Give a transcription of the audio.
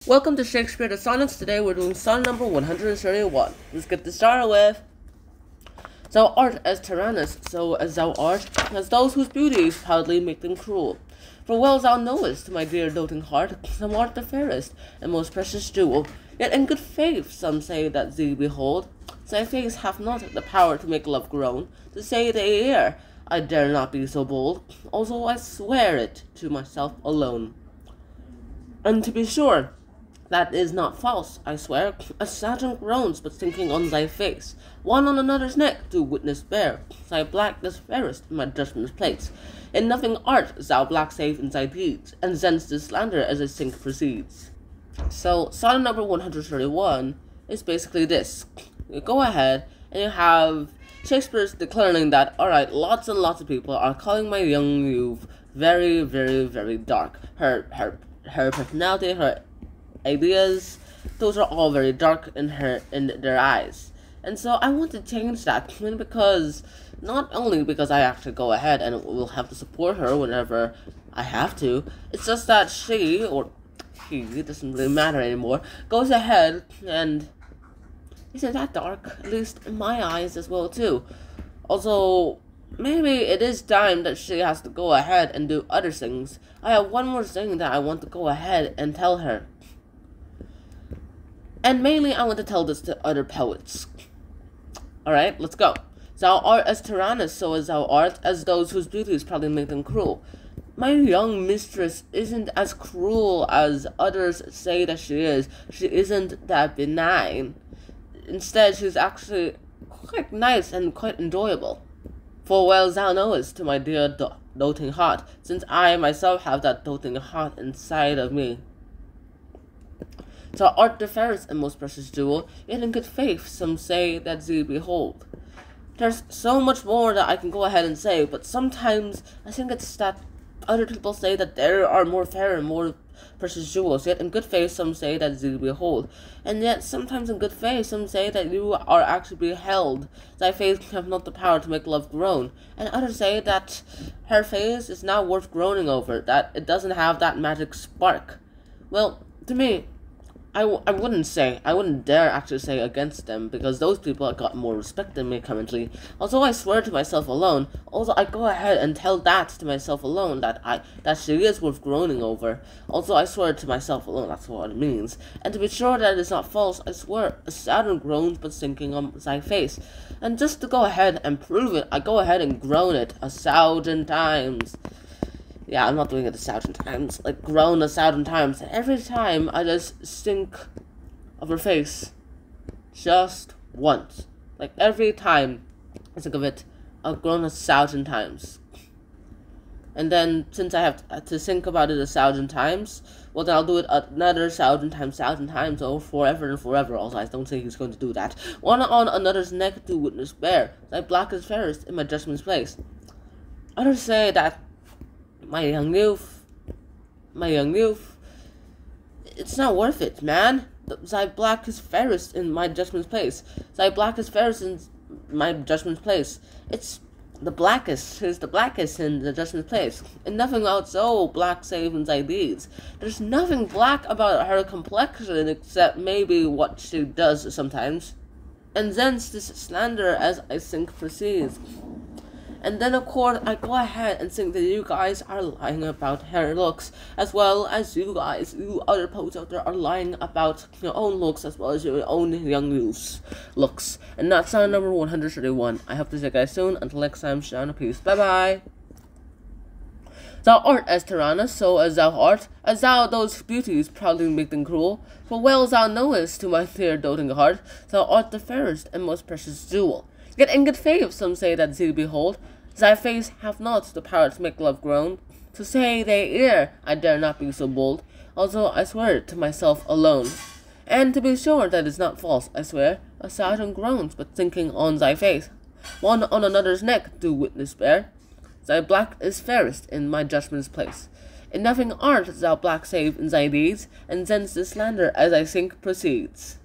Welcome to Shakespeare the Sonnets. Today we're doing sonnet number 131. Let's get this started with. Thou art as tyrannous, so as thou art, as those whose beauties proudly make them cruel. For well thou knowest, my dear doting heart, thou art the fairest and most precious jewel. Yet in good faith some say that thee behold, thy face hath not the power to make love groan. To say they err, I dare not be so bold, although I swear it to myself alone. And to be sure, that is not false, I swear, a Saturn groans but thinking on thy face. One on another's neck do witness bear, thy black is fairest in my judgment's place. In nothing art thou black save in thy deeds, and thence this slander as I think proceeds. So, sonnet number 131 is basically this. You go ahead and you have Shakespeare's declaring that, alright, lots and lots of people are calling my young youth very, very, very dark. Her personality, her ideas, those are all very dark in their eyes. And so I want to change that, because not only because I actually go ahead and will have to support her whenever I have to, it's just that she, or he, it doesn't really matter anymore, goes ahead and isn't that dark, at least in my eyes as well too. Also, maybe it is time that she has to go ahead and do other things. I have one more thing that I want to go ahead and tell her. And mainly I want to tell this to other poets. Alright, let's go. Thou art as tyrannous, so as thou art, as those whose beauties probably make them cruel. My young mistress isn't as cruel as others say that she is. She isn't that benign. Instead, she's actually quite nice and quite enjoyable. For well thou knowest, to my dear doting heart, since I myself have that doting heart inside of me. Thou art the fairest and most precious jewel, yet in good faith some say that thee behold. There's so much more that I can go ahead and say, but sometimes I think it's that other people say that there are more fair and more precious jewels, yet in good faith some say that thee behold. And yet sometimes in good faith some say that you are actually beheld. Thy face hath not the power to make love groan. And others say that her face is not worth groaning over, that it doesn't have that magic spark. Well, to me, I wouldn't dare actually say against them, because those people have got more respect than me currently. Although I swear to myself alone, also I go ahead and tell that to myself alone, that she is worth groaning over. Also I swear to myself alone, that's what it means. And to be sure that it is not false, I swear, a Saturn groans but thinking on thy face. And just to go ahead and prove it, I go ahead and groan it 1,000 times. Yeah, I'm not doing it 1,000 times, like groan 1,000 times. And every time I just think of her face, just once. Like every time I think of it, I'll groan 1,000 times. And then since I have to think about it 1,000 times, well then I'll do it another 1,000 times, or forever and forever. Also, I don't think he's going to do that. One on another's neck do witness bear, thy black is fairest in my judgment's place. Others say that my young youth, it's not worth it, man. Thy black is fairest in my judgment's place. Thy black is fairest in my judgment's place. It's the blackest in the judgment's place. And nothing else so black save in thy deeds. There's nothing black about her complexion except maybe what she does sometimes. And thence this slander as I think proceeds. And then of course I go ahead and think that you guys are lying about her looks, as well as you other poets out there are lying about your own looks, as well as your own young youth's looks. And that's sonnet number 131. I hope to see you guys soon. Until next time, shine and peace. Bye bye. Thou art as tyrannous, so as thou art, as thou those beauties proudly make them cruel. For well thou knowest, to my dear doting heart, thou art the fairest and most precious jewel. Yet in good faith some say that thee behold, thy face hath not the power to make love groan. To say they err, I dare not be so bold, although I swear it to myself alone. And to be sure that is not false, I swear, a Saturn groans but thinking on thy face. One on another's neck do witness bear, thy black is fairest in my judgment's place. In nothing art thou black save in thy deeds, and thence this slander as I think proceeds.